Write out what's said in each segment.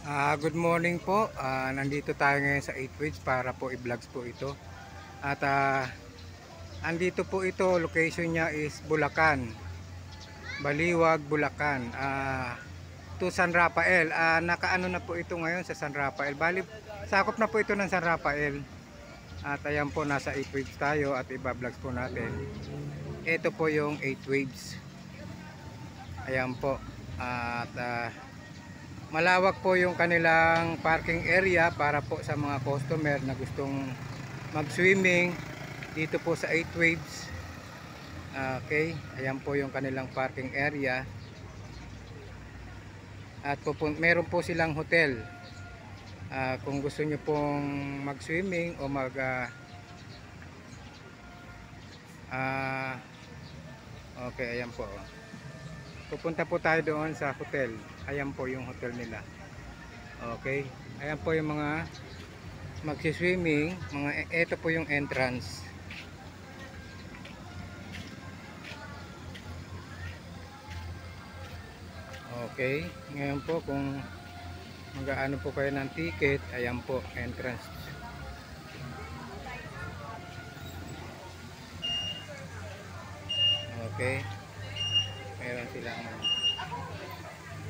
Good morning po. Nandito tayo ngayon sa 8 Waves para po i-vlogs po ito. At andito po ito, location niya is Bulacan. Baliwag, Bulacan. To San Rafael. Nakaano na po ito ngayon sa San Rafael. Bali, sakop na po ito ng San Rafael. At ayan po, nasa 8 Waves tayo at iba-vlogs po natin. Ito po yung 8 Waves. Ayan po. At malawak po yung kanilang parking area para po sa mga customer na gustong mag-swimming dito po sa 8 Waves. Okay, ayan po yung kanilang parking area. At meron po silang hotel. Kung gusto nyo pong mag-swimming o okay, ayan po. Pupunta po tayo doon sa hotel. Ayan po yung hotel nila. Okay. Ayan po yung mga magsi-swimming. Ito po yung entrance. Okay. Ngayon po kung mag-aano po kayo ng ticket, ayan po entrance. Okay. Meron silang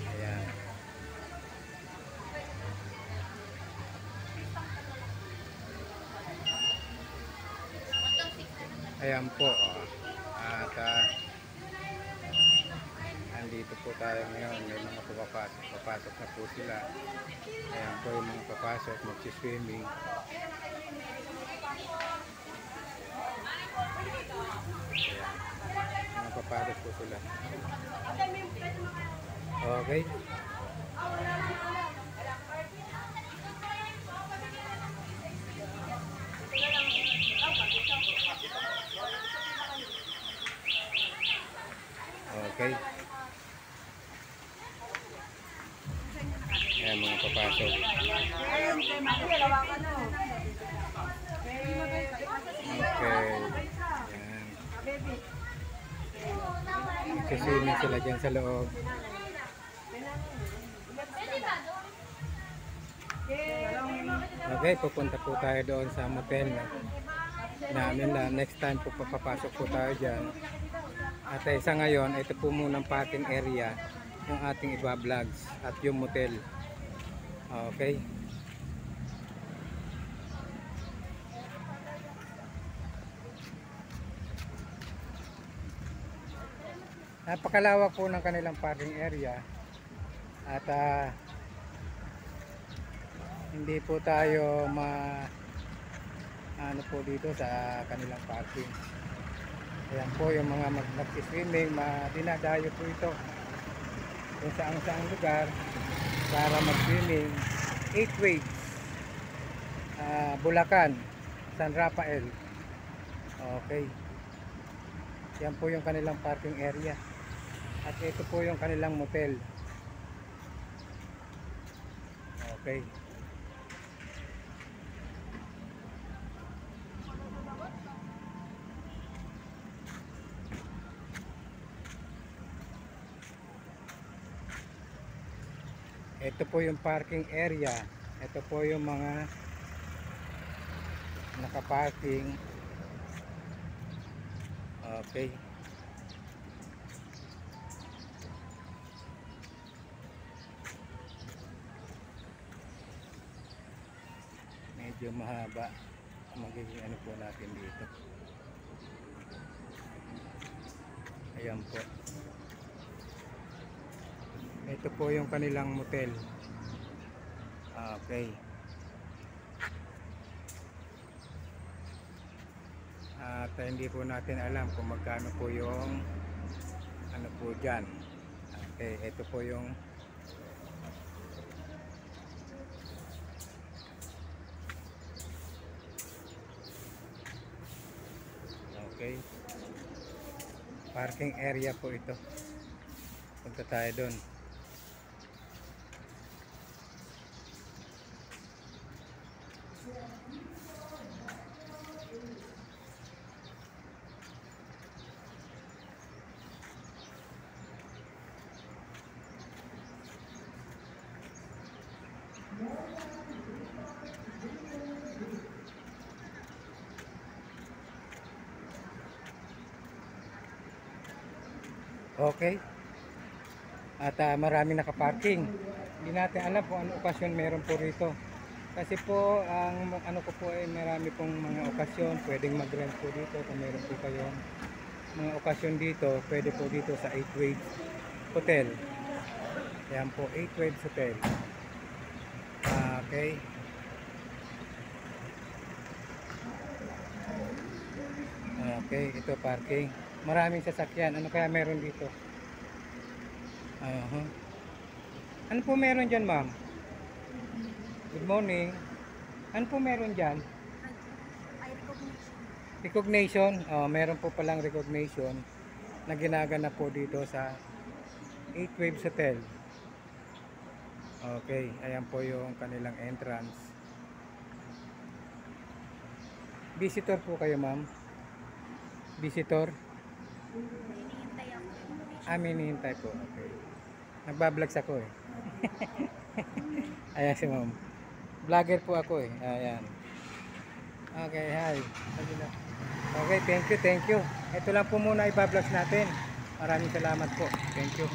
ayan. Ayan po. At andito po tayo ngayon. May mga papasok na po sila. Ayan po yung mga papasok, magsi-swimming. Ayan. Mga papasok po sila. Okay. Okay. Ayan mga papasok. Okay. Ayan. Magsiswimming sila dyan sa loob. Okay, pupunta po tayo doon sa motel namin na next time po papapasok po tayo dyan. At isa ngayon, ito po munang parking area yung ating iba-vlogs at yung motel. Okay. Napakalawak po ng kanilang parking area. At hindi po tayo ano po dito sa kanilang parking. Ayan po yung mga mag-swimming, dinadayo po ito kung saang lugar para mag-swimming. 8 Waves, Bulacan, San Rafael. Okay. Yan po yung kanilang parking area. At ito po yung kanilang motel. Okay. Ito po yung parking area. Ito po yung mga nakaparking. Okay. Medyo mahaba magiging ano po natin dito. Ayan po. Ito po yung kanilang motel. Okay. At hindi po natin alam kung magkano po yung ano po dyan. Okay, ito po yung okay, parking area po ito. Punta tayo doon. Okay. At maraming nakaparking. Hindi natin alam kung ano okasyon meron po rito. Kasi po, ang ano ko po ay marami pong mga okasyon. Pwedeng mag-rent po dito kung meron po kayong mga okasyon dito. Pwede po dito sa 8 Waves Hotel. Ayan po, 8 Waves Hotel. Okay. Okay, ito parking. Maraming sasakyan. Ano kaya meron dito? Ano po meron dyan, ma'am? Good morning. Ano po meron dyan? Ay, recognition. Recognition. Meron po palang recognition na ginaganap po dito sa 8 Waves Hotel. Okay, ayan po yung kanilang entrance. Visitor po kayo, ma'am? Visitor? Hinihintay ako recognition. Hinihintay po. Okay. Nagbablog ako eh. Ayan si ma'am. Vlogger po ako eh. Ayan. Okay, hi. Okay, thank you, thank you. Ito lang po muna i-vlog natin. Maraming salamat po. Thank you.